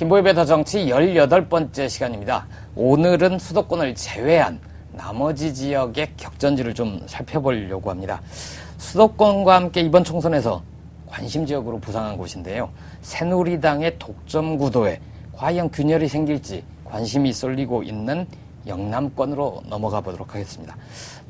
김보엽의 더 정치 18번째 시간입니다. 오늘은 수도권을 제외한 나머지 지역의 격전지를 좀 살펴보려고 합니다. 수도권과 함께 이번 총선에서 관심 지역으로 부상한 곳인데요. 새누리당의 독점 구도에 과연 균열이 생길지 관심이 쏠리고 있는 영남권으로 넘어가 보도록 하겠습니다.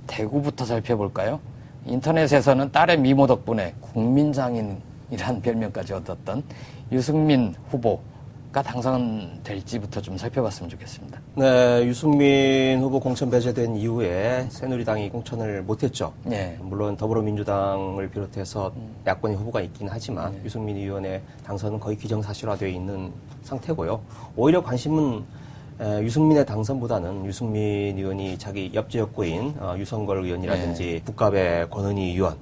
대구부터 살펴볼까요? 인터넷에서는 딸의 미모 덕분에 국민장인이란 별명까지 얻었던 유승민 후보가 당선될지부터 좀 살펴봤으면 좋겠습니다. 네, 유승민 후보 공천 배제된 이후에 새누리당이 공천을 못했죠. 네. 물론 더불어민주당을 비롯해서 야권의 후보가 있긴 하지만 유승민 의원의 당선은 거의 기정사실화되어 있는 상태고요. 오히려 관심은 유승민의 당선보다는 유승민 의원이 자기 옆지역구인 유성걸 의원이라든지 국갑의 권은희 의원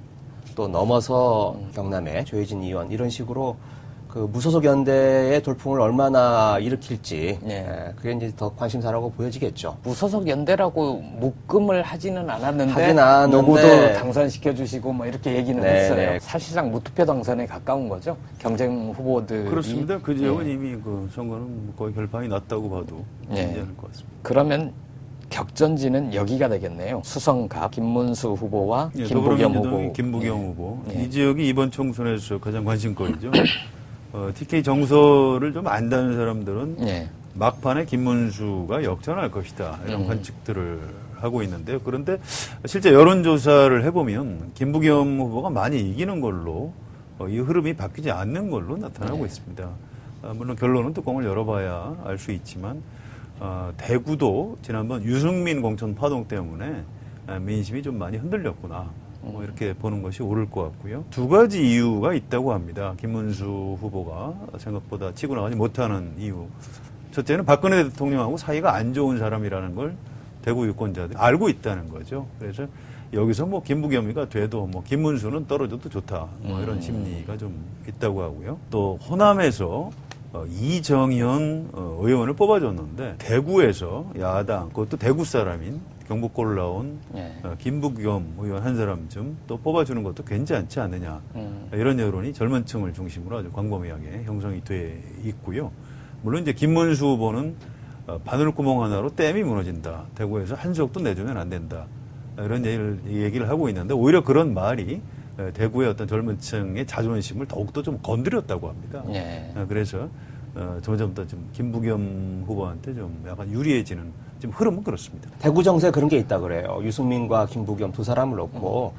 또 넘어서 경남의 조혜진 의원 이런 식으로 그 무소속 연대의 돌풍을 얼마나 일으킬지 그게 이제 더 관심사라고 보여지겠죠. 무소속 연대라고 묶음을 하지는 않았는데 하진 않았는데 누구도 당선시켜 주시고 뭐 이렇게 얘기는 네, 했어요. 네. 사실상 무투표 당선에 가까운 거죠. 경쟁 후보들이. 그렇습니다. 그 지역은 이미 그 선거는 거의 결판이 났다고 봐도 괜찮을 것 같습니다. 그러면 격전지는 여기가 되겠네요. 수성갑 김문수 후보와 김부겸 후보. 김부겸 후보. 이 지역이 이번 총선에서 가장 관심거리죠. TK 정서를 좀 안다는 사람들은 막판에 김문수가 역전할 것이다. 이런 관측들을 하고 있는데요. 그런데 실제 여론조사를 해보면 김부겸 후보가 많이 이기는 걸로 이 흐름이 바뀌지 않는 걸로 나타나고 있습니다. 물론 결론은 뚜껑을 열어봐야 알 수 있지만 대구도 지난번 유승민 공천 파동 때문에 민심이 좀 많이 흔들렸구나. 뭐 이렇게 보는 것이 옳을 것 같고요. 두 가지 이유가 있다고 합니다. 김문수 후보가 생각보다 치고 나가지 못하는 이유. 첫째는 박근혜 대통령하고 사이가 안 좋은 사람이라는 걸 대구 유권자들이 알고 있다는 거죠. 그래서 여기서 뭐 김부겸이가 돼도 뭐 김문수는 떨어져도 좋다. 뭐 이런 심리가 좀 있다고 하고요. 또 호남에서 이정현 의원을 뽑아줬는데 대구에서 야당, 그것도 대구 사람인 경북골 나온 김부겸 의원 한 사람쯤 또 뽑아주는 것도 괜찮지 않느냐. 이런 여론이 젊은 층을 중심으로 아주 광범위하게 형성이 돼 있고요. 물론 이제 김문수 후보는 바늘구멍 하나로 댐이 무너진다. 대구에서 한 수억도 내주면 안 된다. 이런 얘기를 하고 있는데 오히려 그런 말이 대구의 어떤 젊은 층의 자존심을 더욱더 좀 건드렸다고 합니다. 그래서 점점 더 좀 김부겸 후보한테 좀 약간 유리해지는 지금 흐름은 그렇습니다. 대구 정세에 그런 게 있다 그래요. 유승민과 김부겸 두 사람을 놓고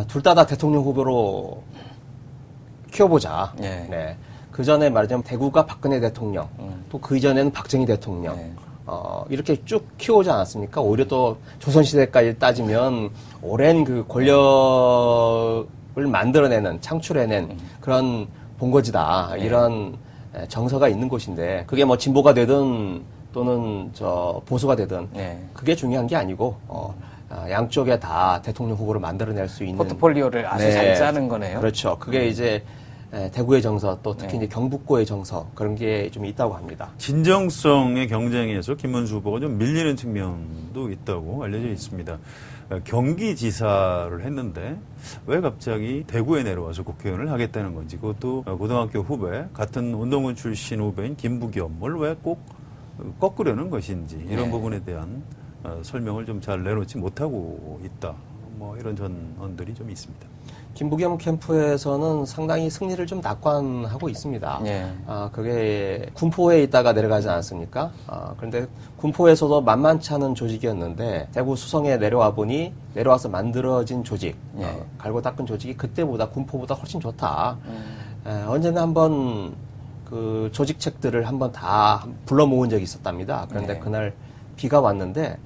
둘 다 대통령 후보로 키워보자. 네. 그 전에 말하자면 대구가 박근혜 대통령, 또 그 이전에는 박정희 대통령. 이렇게 쭉 키워오지 않았습니까? 오히려 또 조선시대까지 따지면 오랜 그 권력을 만들어내는, 창출해낸 그런 본거지다. 이런 정서가 있는 곳인데, 그게 뭐 진보가 되든 또는 보수가 되든, 그게 중요한 게 아니고, 양쪽에 다 대통령 후보를 만들어낼 수 있는. 포트폴리오를 아주 잘 짜는 거네요. 그렇죠. 그게 이제 대구의 정서, 또 특히 이제 경북고의 정서, 그런 게 좀 있다고 합니다. 진정성의 경쟁에서 김문수 후보가 좀 밀리는 측면도 있다고 알려져 있습니다. 경기지사를 했는데 왜 갑자기 대구에 내려와서 국회의원을 하겠다는 건지, 그것도 고등학교 후배, 같은 운동권 출신 후배인 김부겸을 왜 꼭 꺾으려는 것인지, 이런 부분에 대한 설명을 좀 잘 내놓지 못하고 있다. 뭐 이런 전언들이 좀 있습니다. 김부겸 캠프에서는 상당히 승리를 좀 낙관하고 있습니다. 그게 군포에 있다가 내려가지 않았습니까? 그런데 군포에서도 만만치 않은 조직이었는데 대구 수성에 내려와 보니 내려와서 만들어진 조직, 갈고 닦은 조직이 그때보다 군포보다 훨씬 좋다. 언제나 한번 그 조직책들을 한번 다 불러 모은 적이 있었답니다. 그런데 그날 비가 왔는데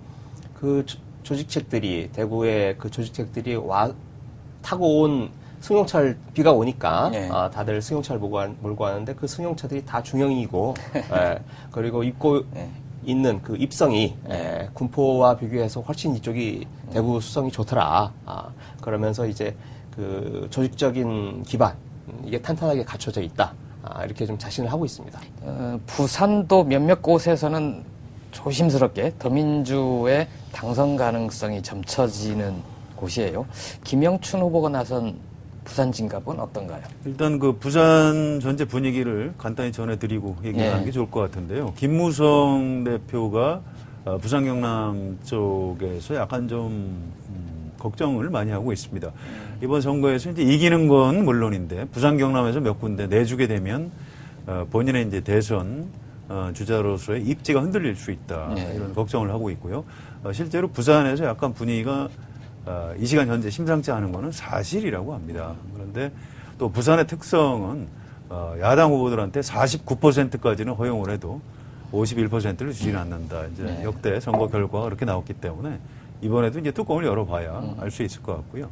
그 조직책들이, 대구의 그 조직책들이 타고 온 승용차를, 비가 오니까 다들 승용차를 몰고 가는데 그 승용차들이 다 중형이고 그리고 입고 있는 그 입성이 군포와 비교해서 훨씬 이쪽이 대구 수성이 좋더라. 그러면서 이제 그 조직적인 기반, 이게 탄탄하게 갖춰져 있다. 이렇게 좀 자신을 하고 있습니다. 부산도 몇몇 곳에서는 조심스럽게 더민주의 당선 가능성이 점쳐지는 곳이에요. 김영춘 후보가 나선 부산 진갑은 어떤가요? 일단 그 부산 전체 분위기를 간단히 전해드리고 얘기하는 게 좋을 것 같은데요. 김무성 대표가 부산 경남 쪽에서 약간 좀 걱정을 많이 하고 있습니다. 이번 선거에서 이제 이기는 건 물론인데 부산 경남에서 몇 군데 내주게 되면 본인의 이제 대선 주자로서의 입지가 흔들릴 수 있다. 이런 걱정을 하고 있고요. 실제로 부산에서 약간 분위기가 이 시간 현재 심상치 않은 거는 사실이라고 합니다. 그런데 또 부산의 특성은 야당 후보들한테 49%까지는 허용을 해도 51%를 주지는 않는다. 이제 역대 선거 결과가 그렇게 나왔기 때문에 이번에도 이제 뚜껑을 열어봐야 알 수 있을 것 같고요.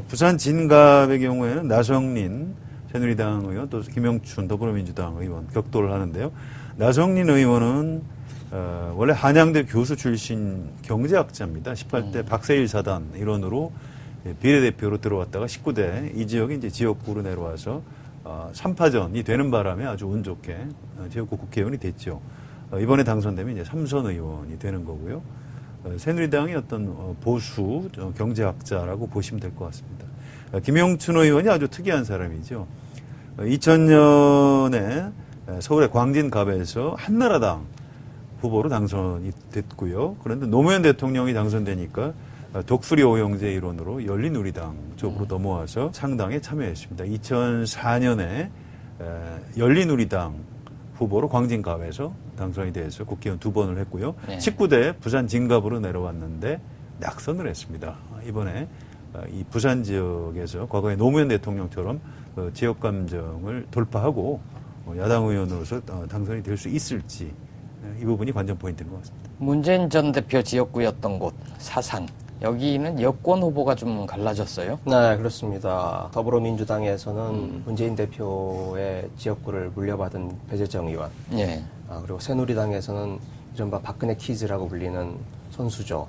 부산 진갑의 경우에는 나성린 새누리당 의원 또 김영춘 더불어민주당 의원 격돌을 하는데요. 나성린 의원은 원래 한양대 교수 출신 경제학자입니다. 18대 박세일 사단 일원으로 비례대표로 들어왔다가 19대 이 지역이 이제 지역구로 내려와서 3파전이 되는 바람에 아주 운 좋게 지역구 국회의원이 됐죠. 이번에 당선되면 이제 3선 의원이 되는 거고요. 새누리당이 어떤 보수 경제학자라고 보시면 될 것 같습니다. 김영춘 의원이 아주 특이한 사람이죠. 2000년에 서울의 광진갑에서 한나라당 후보로 당선이 됐고요. 그런데 노무현 대통령이 당선되니까 독수리 오영재 일원으로 열린우리당 쪽으로 넘어와서 창당에 참여했습니다. 2004년에 열린우리당 후보로 광진갑에서 당선이 돼서 국회의원 2번을 했고요. 19대 부산 진갑으로 내려왔는데 낙선을 했습니다. 이번에 이 부산 지역에서 과거에 노무현 대통령처럼 지역 감정을 돌파하고 야당 의원으로서 당선이 될 수 있을지 이 부분이 관전 포인트인 것 같습니다. 문재인 전 대표 지역구였던 곳 사상. 여기는 여권 후보가 좀 갈라졌어요? 네, 그렇습니다. 더불어민주당에서는 문재인 대표의 지역구를 물려받은 배재정 의원. 그리고 새누리당에서는 이른바 박근혜 키즈라고 불리는 손수조.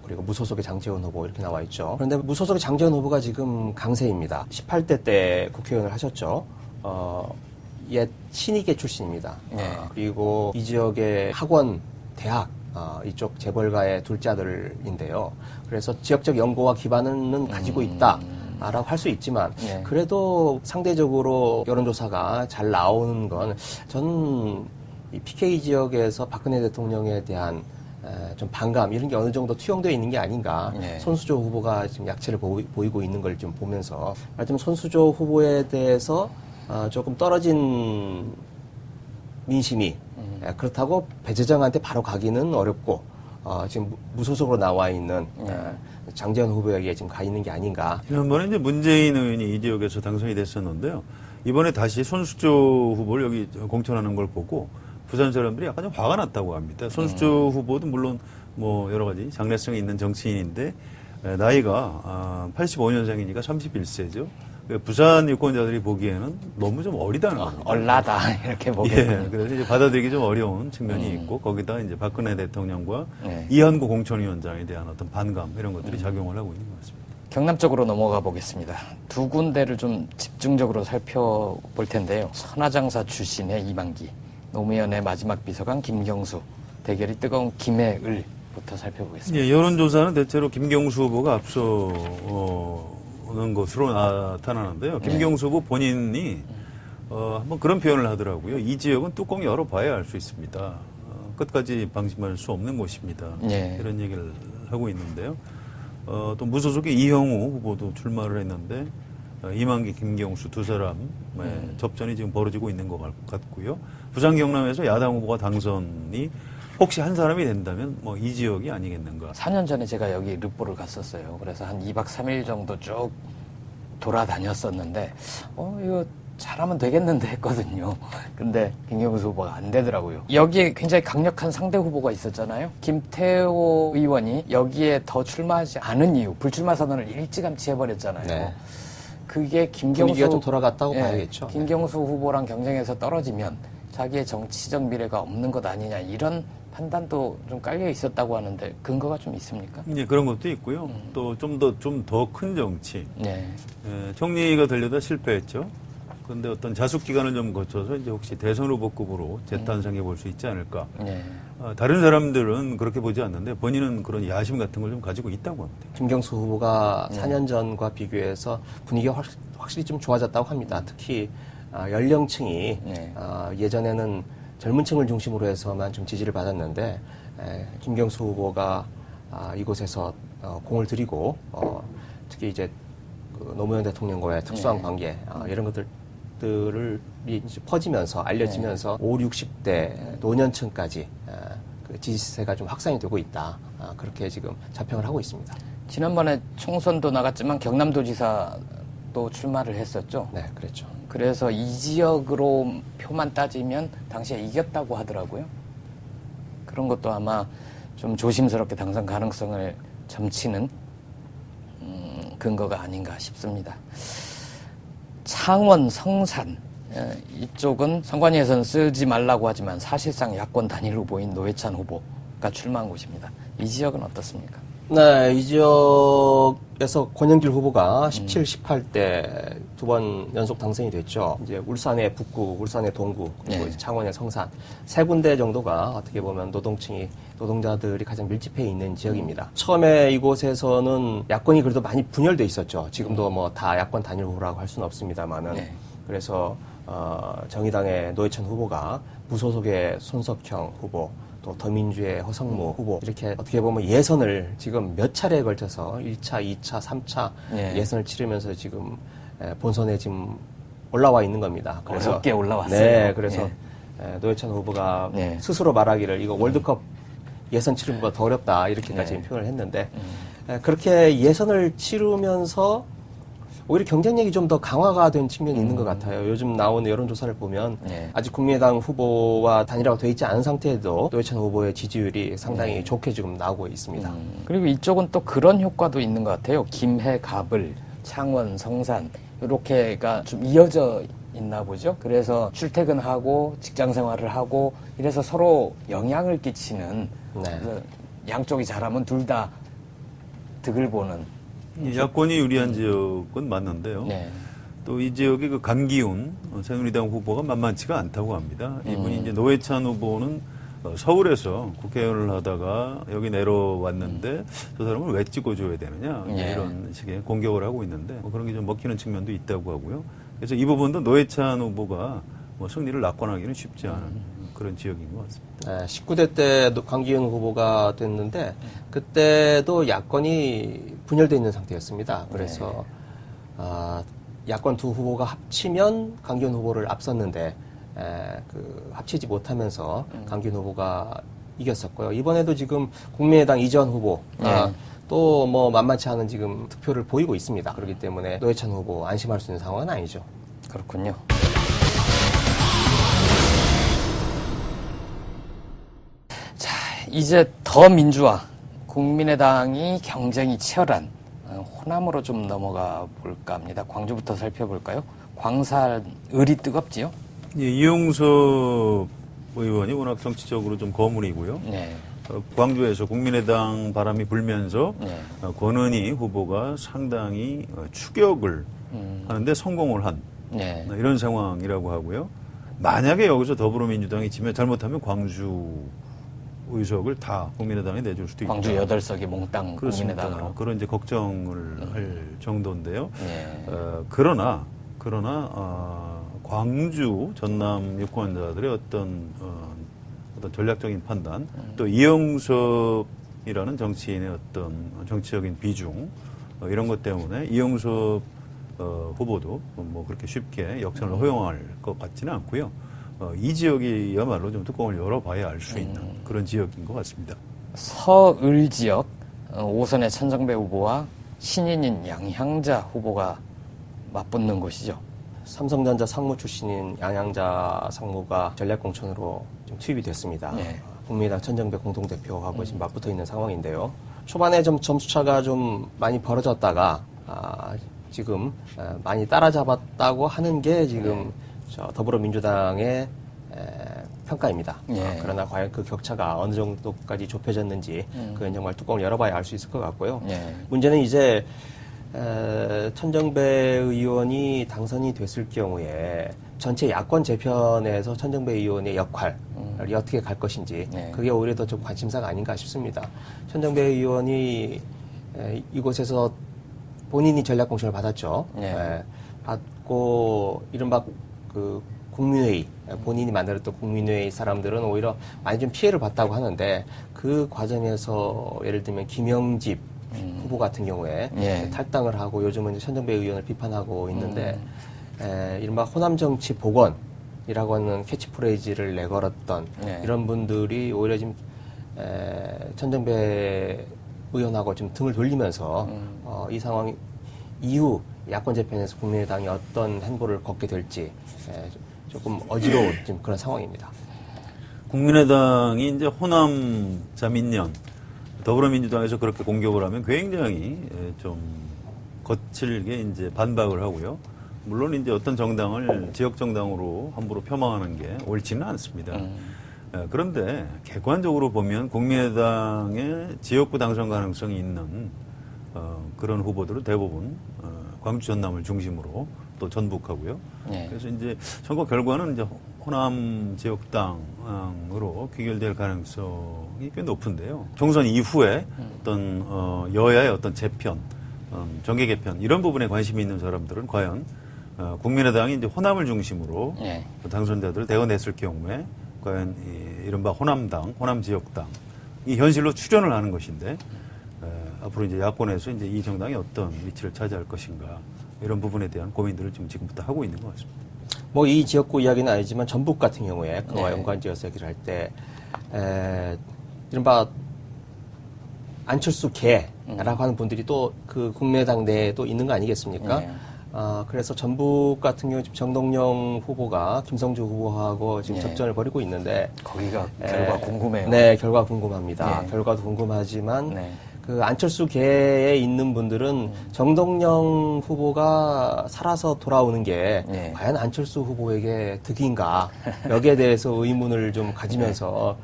그리고 무소속의 장제원 후보 이렇게 나와 있죠. 그런데 무소속의 장제원 후보가 지금 강세입니다. 18대 때 국회의원을 하셨죠. 옛 신익계 출신입니다. 그리고 이 지역의 학원, 대학, 이쪽 재벌가의 둘째 아들인데요. 그래서 지역적 연고와 기반은 가지고 있다라고 할 수 있지만 그래도 상대적으로 여론조사가 잘 나오는 건 저는 이 PK 지역에서 박근혜 대통령에 대한 좀 반감 이런 게 어느 정도 투영되어 있는 게 아닌가. 손수조 후보가 지금 약체를 보이고 있는 걸 좀 보면서 말하자면 손수조 후보에 대해서 조금 떨어진 민심이 그렇다고 배재정한테 바로 가기는 어렵고 지금 무소속으로 나와 있는 장제원 후보에게 지금 가 있는 게 아닌가. 지난번에 이제 문재인 의원이 이 지역에서 당선이 됐었는데요. 이번에 다시 손수조 후보를 여기 공천하는 걸 보고 부산 사람들이 약간 좀 화가 났다고 합니다. 손수조 후보도 물론 뭐 여러 가지 장래성이 있는 정치인인데 나이가 85년생이니까 31세죠. 부산 유권자들이 보기에는 너무 좀 어리다는 겁니다. 얼라다 이렇게 보겠군요. 그래서 이제 받아들이기 좀 어려운 측면이 있고 거기다 이제 박근혜 대통령과 이한구 공천위원장에 대한 어떤 반감 이런 것들이 작용을 하고 있는 것 같습니다. 경남 쪽으로 넘어가 보겠습니다. 두 군데를 좀 집중적으로 살펴볼 텐데요. 선화장사 출신의 이만기, 노무현의 마지막 비서관 김경수, 대결이 뜨거운 김해을부터 살펴보겠습니다. 여론조사는 대체로 김경수 후보가 앞서 오는 것으로 나타나는데요. 김경수 후보 본인이 한번 그런 표현을 하더라고요. 이 지역은 뚜껑 열어봐야 알 수 있습니다. 끝까지 방심할 수 없는 곳입니다. 이런 얘기를 하고 있는데요. 또 무소속의 이형우 후보도 출마를 했는데 이만기, 김경수 두 사람의 접전이 지금 벌어지고 있는 것 같고요. 부산 경남에서 야당 후보가 당선이 혹시 한 사람이 된다면 뭐 이 지역이 아니겠는가. 4년 전에 제가 여기 르뽀를 갔었어요. 그래서 한 2박 3일 정도 쭉 돌아다녔었는데 이거 잘하면 되겠는데 했거든요. 근데 김경수 후보가 안 되더라고요. 여기에 굉장히 강력한 상대 후보가 있었잖아요. 김태호 의원이 여기에 더 출마하지 않은 이유, 불출마 선언을 일찌감치 해버렸잖아요. 그게 김경수 분위기가 좀 돌아갔다고 봐야겠죠. 김경수 후보랑 경쟁해서 떨어지면 자기의 정치적 미래가 없는 것 아니냐 이런 판단도 좀 깔려 있었다고 하는데 근거가 좀 있습니까? 그런 것도 있고요. 또 좀 더 큰 정치. 총리가 되려다 실패했죠. 그런데 어떤 자숙 기간을 좀 거쳐서 이제 혹시 대선 후보급으로 재탄생해 볼 수 있지 않을까. 네. 다른 사람들은 그렇게 보지 않는데 본인은 그런 야심 같은 걸 좀 가지고 있다고 합니다. 김경수 후보가 4년 전과 비교해서 분위기가 확실히 좀 좋아졌다고 합니다. 특히 연령층이 예전에는 젊은 층을 중심으로 해서만 좀 지지를 받았는데 김경수 후보가 이곳에서 공을 들이고 특히 이제 그 노무현 대통령과의 특수한 관계 이런 것들을 이제 퍼지면서 알려지면서 5, 60대 노년층까지 그 지지세가 좀 확산이 되고 있다. 그렇게 지금 자평을 하고 있습니다. 지난번에 총선도 나갔지만 경남도지사도 출마를 했었죠. 네, 그랬죠. 그래서 이 지역으로 표만 따지면 당시에 이겼다고 하더라고요. 그런 것도 아마 좀 조심스럽게 당선 가능성을 점치는 근거가 아닌가 싶습니다. 창원, 성산 이쪽은 선관위에서는 쓰지 말라고 하지만 사실상 야권 단일 후보인 노회찬 후보가 출마한 곳입니다. 이 지역은 어떻습니까? 네, 이 지역에서 권영길 후보가 17, 18대 두 번 연속 당선이 됐죠. 이제 울산의 북구, 울산의 동구, 그리고 이제 창원의 성산 세 군데 정도가 어떻게 보면 노동자들이 가장 밀집해 있는 지역입니다. 처음에 이곳에서는 야권이 그래도 많이 분열돼 있었죠. 지금도 뭐 다 야권 단일 후보라고 할 수는 없습니다만은. 그래서 정의당의 노회찬 후보가 무소속의 손석형 후보, 또 더민주의 허성무 후보 이렇게 어떻게 보면 예선을 지금 몇 차례에 걸쳐서 1차, 2차, 3차 예선을 치르면서 지금 본선에 지금 올라와 있는 겁니다. 그래서 어렵게 올라왔어요. 네, 그래서 노회찬 후보가 스스로 말하기를 이거 월드컵 예선 치르기보다 더 어렵다 이렇게까지 표현을 했는데 그렇게 예선을 치르면서 오히려 경쟁력이 좀 더 강화가 된 측면이 있는 것 같아요. 요즘 나오는 여론조사를 보면 아직 국민의당 후보와 단일화가 돼 있지 않은 상태에도 노회찬 후보의 지지율이 상당히 좋게 지금 나오고 있습니다. 그리고 이쪽은 또 그런 효과도 있는 것 같아요. 김해, 갑을, 창원, 성산 이렇게가 좀 이어져 있나 보죠. 그래서 출퇴근하고 직장 생활을 하고 이래서 서로 영향을 끼치는 그래서 양쪽이 잘하면 둘 다 득을 보는 야권이 유리한 지역은 맞는데요. 또 이 지역의 그 강기훈 새누리당 후보가 만만치가 않다고 합니다. 이분이 이제 노회찬 후보는 서울에서 국회의원을 하다가 여기 내려왔는데 저 사람을 왜 찍어줘야 되느냐 이런 식의 공격을 하고 있는데 뭐 그런 게 좀 먹히는 측면도 있다고 하고요. 그래서 이 부분도 노회찬 후보가 뭐 승리를 낙관하기는 쉽지 않은 그런 지역인 것 같습니다. 네, 19대 때 강기훈 후보가 됐는데 그때도 야권이 분열되어 있는 상태였습니다. 그래서 야권 두 후보가 합치면 강기훈 후보를 앞섰는데 합치지 못하면서 강기훈 후보가 이겼었고요. 이번에도 지금 국민의당 이재원 후보 또 뭐 만만치 않은 지금 득표를 보이고 있습니다. 그렇기 때문에 노회찬 후보 안심할 수 있는 상황은 아니죠. 그렇군요. 자, 이제 더 민주화, 국민의당이 경쟁이 치열한 호남으로 좀 넘어가 볼까 합니다. 광주부터 살펴볼까요? 광산 을이 뜨겁지요? 예, 이용섭 의원이 워낙 정치적으로 좀 거물이고요. 광주에서 국민의당 바람이 불면서 권은희 후보가 상당히 추격을 하는데 성공을 한 이런 상황이라고 하고요. 만약에 여기서 더불어민주당이 지면 잘못하면 광주 의석을 다 국민의당에 내줄 수도 있다. 광주 8석이 몽땅 국민의당으로. 그런 이제 걱정을 할 정도인데요. 그러나 광주 전남 유권자들의 어떤 전략적인 판단, 또 이영섭이라는 정치인의 어떤 정치적인 비중 이런 것 때문에 이영섭 후보도 뭐 그렇게 쉽게 역전을 허용할 것 같지는 않고요. 이 지역이야말로 좀 뚜껑을 열어봐야 알 수 있는 그런 지역인 것 같습니다. 서을 지역 5선의 천정배 후보와 신인인 양향자 후보가 맞붙는 곳이죠. 삼성전자 상무 출신인 양향자 상무가 전략공천으로 좀 투입이 됐습니다. 국민의당 천정배 공동대표하고 지금 맞붙어 있는 상황인데요. 초반에 좀 점수차가 좀 많이 벌어졌다가 지금 많이 따라잡았다고 하는 게 지금 더불어민주당의 평가입니다. 그러나 과연 그 격차가 어느 정도까지 좁혀졌는지 그건 정말 뚜껑을 열어봐야 알 수 있을 것 같고요. 문제는 이제 천정배 의원이 당선이 됐을 경우에 전체 야권 재편에서 천정배 의원의 역할이 어떻게 갈 것인지 네. 그게 오히려 더 좀 관심사가 아닌가 싶습니다. 천정배 의원이 이곳에서 본인이 전략공천을 받았죠. 네. 받고 이른바 그 국민회의, 본인이 만들었던 국민회의 사람들은 오히려 많이 좀 피해를 봤다고 하는데 그 과정에서 예를 들면 김영집 후보 같은 경우에 탈당을 하고 요즘은 이제 천정배 의원을 비판하고 있는데 이른바 호남 정치 복원이라고 하는 캐치프레이즈를 내걸었던 이런 분들이 오히려 지금 천정배 의원하고 좀 등을 돌리면서 이 상황 이후 야권 재편에서 국민의당이 어떤 행보를 걷게 될지 조금 어지러운 지금 그런 상황입니다. 국민의당이 이제 호남 자민련 더불어민주당에서 그렇게 공격을 하면 굉장히 좀 거칠게 이제 반박을 하고요. 물론 이제 어떤 정당을 지역 정당으로 함부로 폄하하는 게 옳지는 않습니다. 그런데 객관적으로 보면 국민의당의 지역구 당선 가능성이 있는 그런 후보들은 대부분 광주 전남을 중심으로 또 전북하고요. 그래서 이제 선거 결과는 이제 호남 지역당으로 귀결될 가능성이 꽤 높은데요. 총선 이후에 어떤 여야의 어떤 재편, 정계 개편 이런 부분에 관심이 있는 사람들은 과연 국민의당이 이제 호남을 중심으로 당선자들을 대원했을 경우에 과연 이른바 호남당, 호남 지역당 이 현실로 출연을 하는 것인데 앞으로 이제 야권에서 이제 이 정당이 어떤 위치를 차지할 것인가 이런 부분에 대한 고민들을 지금부터 하고 있는 것 같습니다. 뭐 이 지역구 이야기는 아니지만 전북 같은 경우에 그와 연관지어서 얘기를 할 때 이른바 안철수 개라고 하는 분들이 또 그 국민의당 내에 또 있는 거 아니겠습니까? 그래서 전북 같은 경우 지금 정동영 후보가 김성주 후보하고 지금 접전을 벌이고 있는데 거기가 결과 궁금해요. 네, 결과 궁금합니다. 결과도 궁금하지만 그 안철수 계에 있는 분들은 정동영 후보가 살아서 돌아오는 게 과연 안철수 후보에게 득인가 여기에 대해서 의문을 좀 가지면서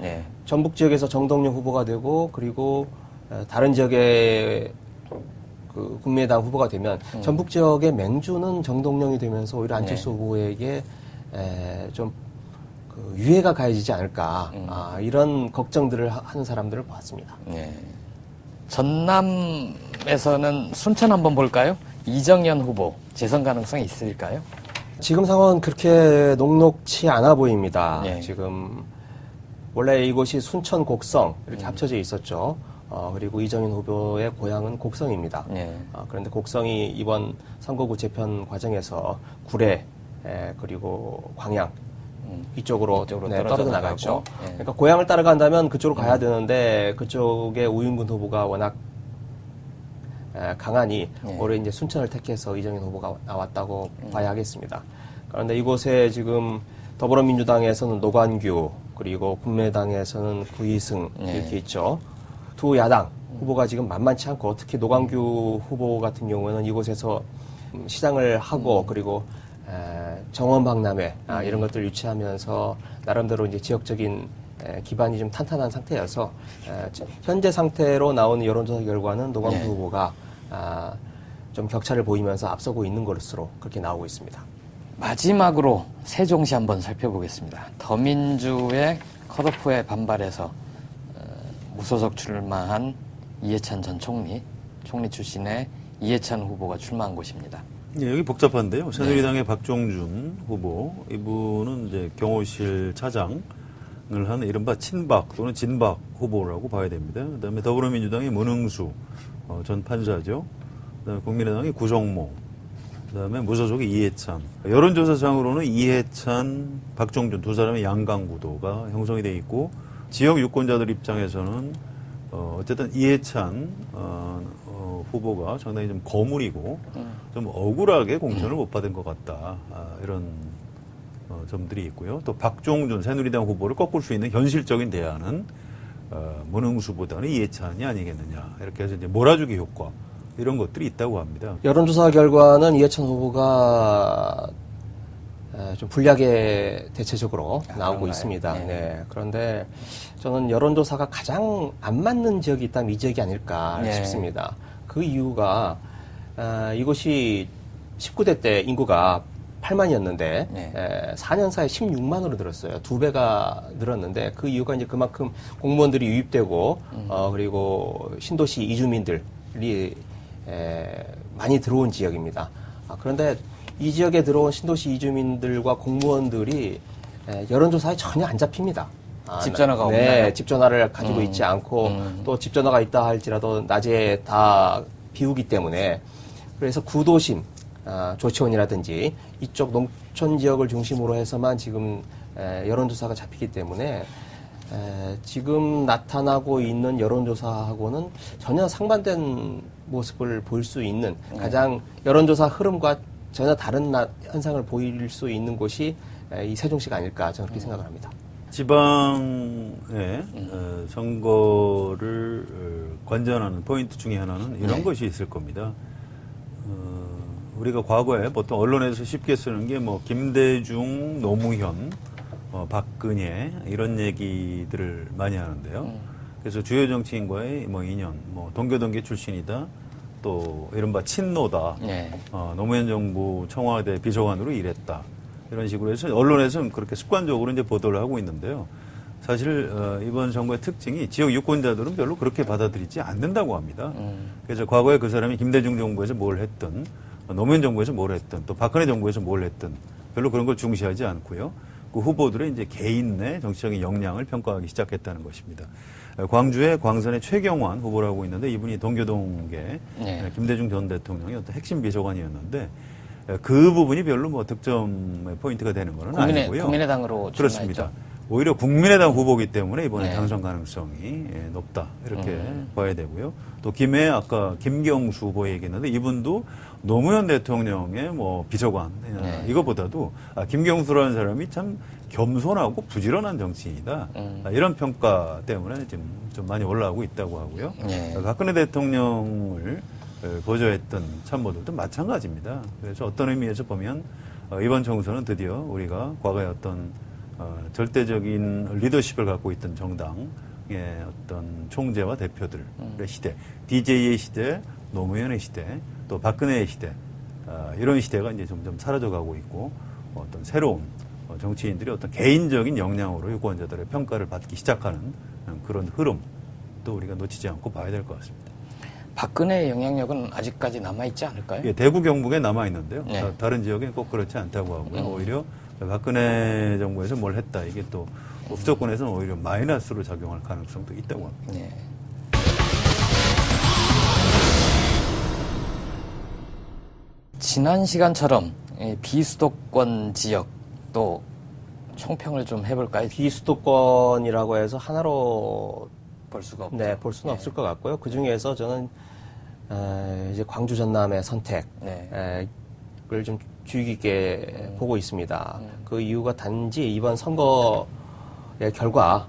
전북 지역에서 정동영 후보가 되고 그리고 다른 지역에 그 국민의당 후보가 되면 전북 지역의 맹주는 정동영이 되면서 오히려 안철수 후보에게 좀 그 유해가 가해지지 않을까 이런 걱정들을 하는 사람들을 봤습니다. 전남에서는 순천 한번 볼까요? 이정현 후보 재선 가능성이 있을까요? 지금 상황은 그렇게 녹록치 않아 보입니다. 지금 원래 이곳이 순천 곡성 이렇게 합쳐져 있었죠. 그리고 이정현 후보의 고향은 곡성입니다. 그런데 곡성이 이번 선거구 재편 과정에서 구례 그리고 광양 이쪽으로 떨어져 나갔죠. 그러니까 고향을 따라간다면 그쪽으로 가야 되는데 그쪽에 우윤근 후보가 워낙 강하니 올해 이제 순천을 택해서 이정현 후보가 나왔다고 봐야 하겠습니다. 그런데 이곳에 지금 더불어민주당에서는 노관규 그리고 국민의당에서는 구이승 이렇게 있죠. 두 야당 후보가 지금 만만치 않고 특히 노관규 후보 같은 경우는 이곳에서 시장을 하고 그리고 정원박람회 이런 것들을 유치하면서 나름대로 이제 지역적인 기반이 좀 탄탄한 상태여서 현재 상태로 나오는 여론조사 결과는 노관규 후보가 좀 격차를 보이면서 앞서고 있는 것으로 그렇게 나오고 있습니다. 마지막으로 세종시 한번 살펴보겠습니다. 더민주의 컷오프에 반발해서 무소속 출마한 이해찬 전 총리 출신의 이해찬 후보가 출마한 곳입니다. 여기 복잡한데요. 새누리당의 박종준 후보, 이분은 이제 경호실 차장을 하는 이른바 친박 또는 진박 후보라고 봐야 됩니다. 그다음에 더불어민주당의 문흥수 전 판사죠. 그다음에 국민의당의 구정모, 그다음에 무소속의 이해찬. 여론조사상으로는 이해찬, 박종준 두 사람의 양강 구도가 형성이 돼 있고 지역 유권자들 입장에서는 어쨌든 이해찬 후보가 상당히 좀 거물이고 좀 억울하게 공천을 못 받은 것 같다. 이런 점들이 있고요. 또 박종준 새누리당 후보를 꺾을 수 있는 현실적인 대안은 문흥수보다는 이해찬이 아니겠느냐. 이렇게 해서 이제 몰아주기 효과 이런 것들이 있다고 합니다. 여론조사 결과는 이해찬 후보가 좀 불리하게 대체적으로 나오고 있습니다. 그런데 저는 여론조사가 가장 안 맞는 지역이 있다면 이 지역이 아닐까 싶습니다. 그 이유가 이곳이 19대 때 인구가 8만이었는데 4년 사이에 16만으로 늘었어요. 2배가 늘었는데 그 이유가 이제 그만큼 공무원들이 유입되고 그리고 신도시 이주민들이 많이 들어온 지역입니다. 그런데 이 지역에 들어온 신도시 이주민들과 공무원들이 여론조사에 전혀 안 잡힙니다. 집 전화가 없나요? 네, 집 전화를 가지고 있지 않고 또 집 전화가 있다 할지라도 낮에 다 비우기 때문에 그래서 구도심, 조치원이라든지 이쪽 농촌 지역을 중심으로 해서만 지금 여론조사가 잡히기 때문에 지금 나타나고 있는 여론조사하고는 전혀 상반된 모습을 보일 수 있는 가장 여론조사 흐름과 전혀 다른 현상을 보일 수 있는 곳이 이 세종시가 아닐까 저는 그렇게 생각을 합니다. 지방의 선거를 관전하는 포인트 중에 하나는 이런 것이 있을 겁니다. 우리가 과거에 보통 언론에서 쉽게 쓰는 게 뭐 김대중, 노무현, 박근혜 이런 얘기들을 많이 하는데요. 그래서 주요 정치인과의 뭐 인연, 뭐 동교동계 출신이다, 또 이른바 친노다, 노무현 정부 청와대 비서관으로 일했다 이런 식으로 해서 언론에서는 그렇게 습관적으로 이제 보도를 하고 있는데요. 사실 이번 정부의 특징이 지역 유권자들은 별로 그렇게 받아들이지 않는다고 합니다. 그래서 과거에 그 사람이 김대중 정부에서 뭘 했든 노무현 정부에서 뭘 했든 또 박근혜 정부에서 뭘 했든 별로 그런 걸 중시하지 않고요. 그 후보들의 이제 개인 내 정치적인 역량을 평가하기 시작했다는 것입니다. 광주의 광선의 최경환 후보라고 있는데 이분이 동교동계 김대중 전 대통령의 어떤 핵심 비서관이었는데 그 부분이 별로 뭐 득점의 포인트가 되는 건 아니고요. 국민의당으로 그렇습니다. 오히려 국민의당 후보이기 때문에 이번에 당선 가능성이 높다 이렇게 봐야 되고요. 또 김해 아까 김경수 후보 얘기했는데 이분도 노무현 대통령의 뭐 비서관 이거보다도 김경수라는 사람이 참 겸손하고 부지런한 정치인이다 이런 평가 때문에 지금 좀 많이 올라오고 있다고 하고요. 박근혜 대통령을 보좌했던 참모들도 마찬가지입니다. 그래서 어떤 의미에서 보면 이번 총선은 드디어 우리가 과거에 어떤 절대적인 리더십을 갖고 있던 정당의 어떤 총재와 대표들의 시대, DJ의 시대, 노무현의 시대, 또 박근혜의 시대, 이런 시대가 이제 점점 사라져가고 있고 어떤 새로운 정치인들이 어떤 개인적인 역량으로 유권자들의 평가를 받기 시작하는 그런 흐름도 우리가 놓치지 않고 봐야 될 것 같습니다. 박근혜의 영향력은 아직까지 남아있지 않을까요? 예, 대구 경북에 남아있는데요. 다른 지역엔 꼭 그렇지 않다고 하고요. 오히려 박근혜 정부에서 뭘 했다. 이게 또 수도권에서는 오히려 마이너스로 작용할 가능성도 있다고 합니다. 지난 시간처럼 비수도권 지역 또 총평을 좀 해볼까요? 비수도권이라고 해서 하나로 볼 수가 없죠. 네, 볼 수는 없을 것 같고요. 그 중에서 저는 이제 광주 전남의 선택을 좀 주의 깊게 보고 있습니다. 그 이유가 단지 이번 선거의 결과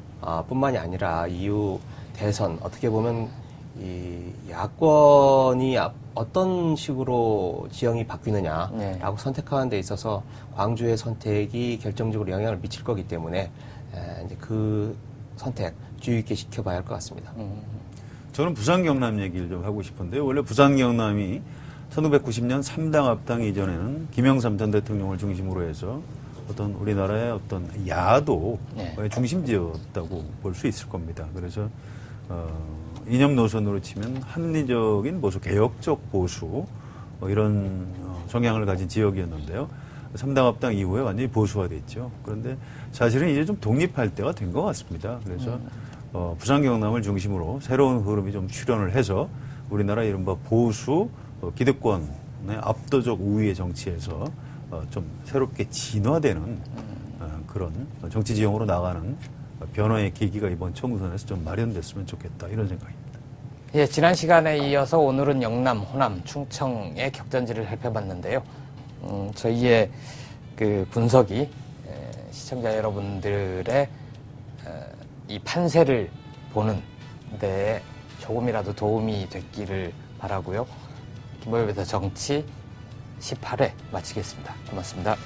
뿐만이 아니라 이후 대선 어떻게 보면 이 야권이 어떤 식으로 지형이 바뀌느냐라고 선택하는 데 있어서 광주의 선택이 결정적으로 영향을 미칠 거기 때문에 이제 그 선택 주의 깊게 지켜봐야 할 것 같습니다. 저는 부산 경남 얘기를 좀 하고 싶은데요. 원래 부산 경남이 1990년 3당 합당 이전에는 김영삼 전 대통령을 중심으로 해서 어떤 우리나라의 어떤 야도의 중심지였다고 볼 수 있을 겁니다. 그래서 이념 노선으로 치면 합리적인 보수, 개혁적 보수 이런 성향을 가진 지역이었는데요. 3당 합당 이후에 완전히 보수화됐죠. 그런데 사실은 이제 좀 독립할 때가 된 것 같습니다. 그래서 부산 경남을 중심으로 새로운 흐름이 좀 출현을 해서 우리나라 이른바 보수 기득권의 압도적 우위의 정치에서 좀 새롭게 진화되는 그런 정치 지형으로 나가는 변화의 계기가 이번 총선에서 좀 마련됐으면 좋겠다 이런 생각입니다. 예, 지난 시간에 이어서 오늘은 영남, 호남, 충청의 격전지를 살펴봤는데요. 저희의 그 분석이 시청자 여러분들의 이 판세를 보는 데에 조금이라도 도움이 됐기를 바라고요. 김보엽에서 정치 18회 마치겠습니다. 고맙습니다.